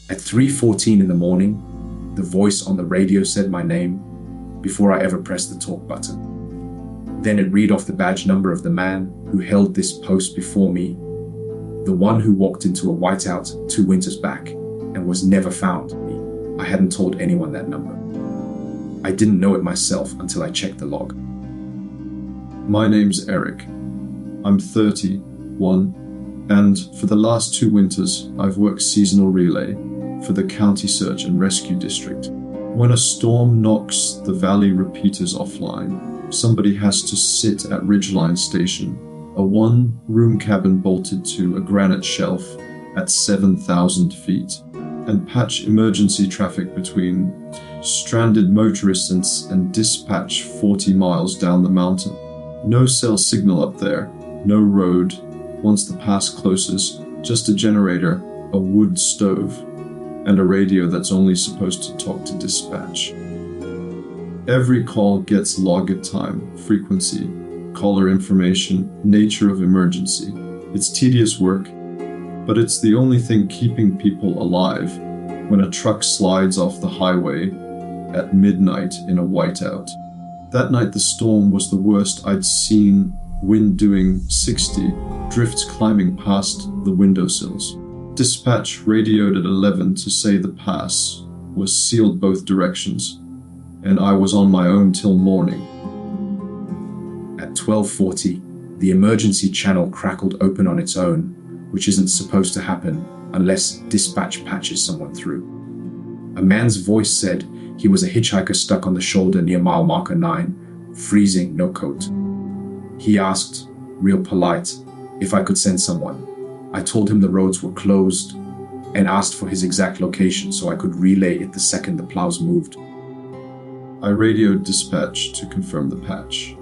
At 3:14 in the morning, the voice on the radio said my name before I ever pressed the talk button. Then it read off the badge number of the man who held this post before me, the one who walked into a whiteout 2 winters back and was never found. I hadn't told anyone that number. I didn't know it myself until I checked the log. My name's Eric. I'm 31, and for the last 2 winters, I've worked seasonal relay for the County Search and Rescue District. When a storm knocks the valley repeaters offline, somebody has to sit at Ridgeline Station, a 1-room cabin bolted to a granite shelf at 7,000 feet, and patch emergency traffic between stranded motorists and dispatch 40 miles down the mountain. No cell signal up there, no road. Once the pass closes, just a generator, a wood stove, and a radio that's only supposed to talk to dispatch. Every call gets logged time, frequency, caller information, nature of emergency. It's tedious work, but it's the only thing keeping people alive when a truck slides off the highway at midnight in a whiteout. That night the storm was the worst I'd seen, wind doing 60, drifts climbing past the windowsills. Dispatch radioed at 11 to say the pass was sealed both directions, and I was on my own till morning. At 12:40, the emergency channel crackled open on its own, which isn't supposed to happen unless dispatch patches someone through. A man's voice said he was a hitchhiker stuck on the shoulder near mile marker 9, freezing, no coat. He asked, real polite, if I could send someone. I told him the roads were closed and asked for his exact location so I could relay it the second the plows moved. I radioed dispatch to confirm the patch.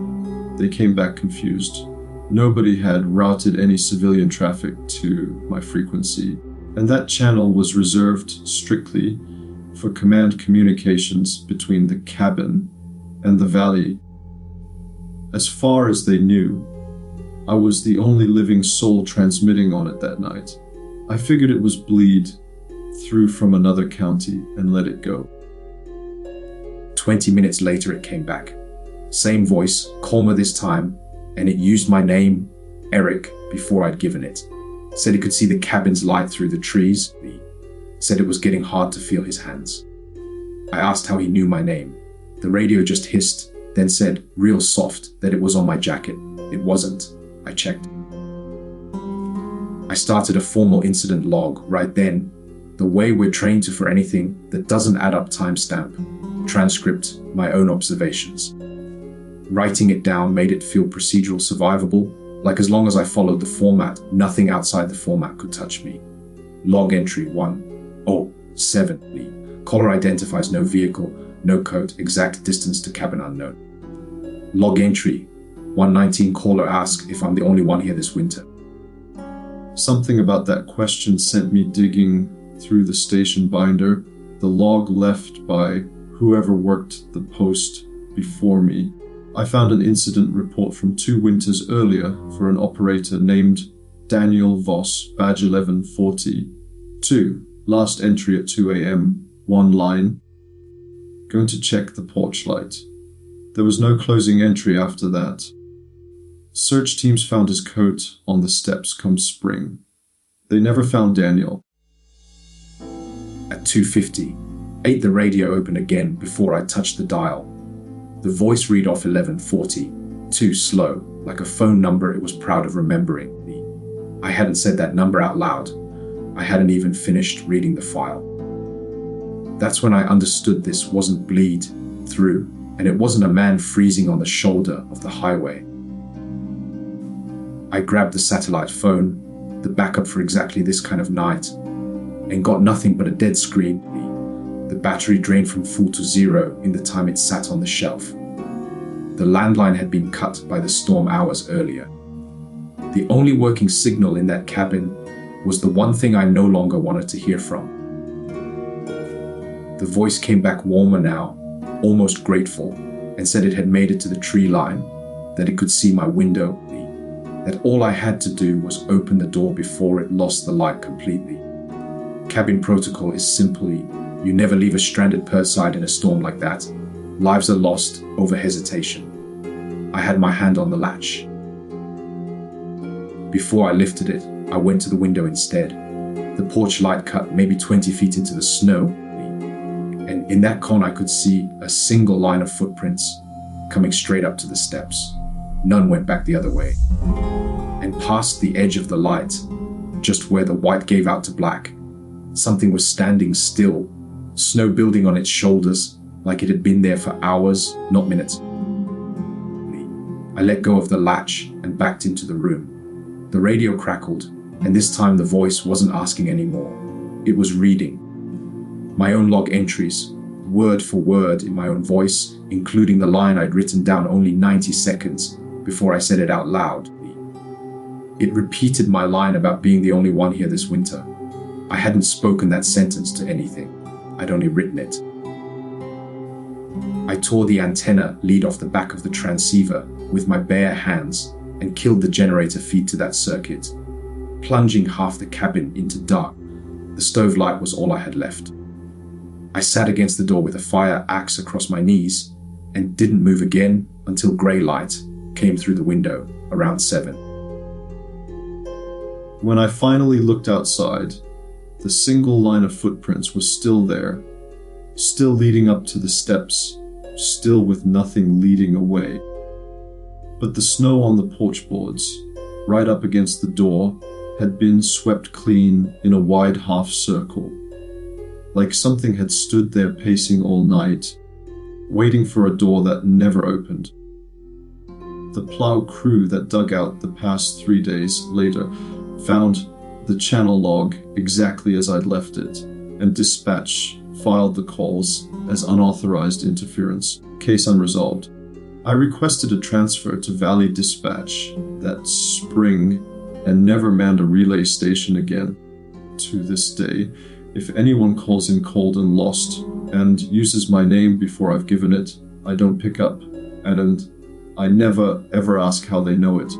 They came back confused. Nobody had routed any civilian traffic to my frequency, and that channel was reserved strictly for command communications between the cabin and the valley. As far as they knew, I was the only living soul transmitting on it that night. I figured it was bleed through from another county and let it go. 20 minutes later it came back. Same voice, calmer this time, and it used my name, Eric, before I'd given it. Said he could see the cabin's light through the trees. He said it was getting hard to feel his hands. I asked how he knew my name. The radio just hissed, then said, real soft, that it was on my jacket. It wasn't. I checked. I started a formal incident log right then, the way we're trained to for anything that doesn't add up timestamp, transcript, my own observations. Writing it down made it feel procedural survivable, like as long as I followed the format, nothing outside the format could touch me. Log entry 1:07. Caller identifies no vehicle, no code, exact distance to cabin unknown. Log entry 1:19. Caller asks if I'm the only one here this winter. Something about that question sent me digging through the station binder, the log left by whoever worked the post before me. I found an incident report from 2 winters earlier for an operator named Daniel Voss, badge 1142. Last entry at 2 a.m., 1 line. Going to check the porch light. There was no closing entry after that. Search teams found his coat on the steps come spring. They never found Daniel. At 2:50, the radio opened again before I touched the dial. The voice read off 1140, too slow, like a phone number it was proud of remembering. I hadn't said that number out loud. I hadn't even finished reading the file. That's when I understood this wasn't bleed through, and it wasn't a man freezing on the shoulder of the highway. I grabbed the satellite phone, the backup for exactly this kind of night, and got nothing but a dead screen. The battery drained from full to zero in the time it sat on the shelf. The landline had been cut by the storm hours earlier. The only working signal in that cabin was the one thing I no longer wanted to hear from. The voice came back warmer now, almost grateful, and said it had made it to the tree line, that it could see my window, that all I had to do was open the door before it lost the light completely. cabin protocol is simply, you never leave a stranded Perside in a storm like that. Lives are lost over hesitation. I had my hand on the latch. Before I lifted it, I went to the window instead. The porch light cut maybe 20 feet into the snow, and in that cone I could see a single line of footprints coming straight up to the steps. None went back the other way. And past the edge of the light, just where the white gave out to black, something was standing still, snow building on its shoulders like it had been there for hours, not minutes. I let go of the latch and backed into the room. The radio crackled, and this time the voice wasn't asking anymore. It was reading. My own log entries, word for word in my own voice, including the line I'd written down only 90 seconds before I said it out loud. It repeated my line about being the only one here this winter. I hadn't spoken that sentence to anything. I'd only written it. I tore the antenna lead off the back of the transceiver with my bare hands and killed the generator feed to that circuit, plunging half the cabin into dark. The stove light was all I had left. I sat against the door with a fire axe across my knees and didn't move again until grey light came through the window around 7. When I finally looked outside, the single line of footprints was still there, still leading up to the steps, still with nothing leading away. But the snow on the porch boards, right up against the door, had been swept clean in a wide half circle, like something had stood there pacing all night, waiting for a door that never opened. The plow crew that dug out the past 3 days later found the channel log exactly as I'd left it, and dispatch filed the calls as unauthorized interference, case unresolved. I requested a transfer to Valley Dispatch that spring and never manned a relay station again. To this day, if anyone calls in cold and lost and uses my name before I've given it, I don't pick up, and I never ever ask how they know it.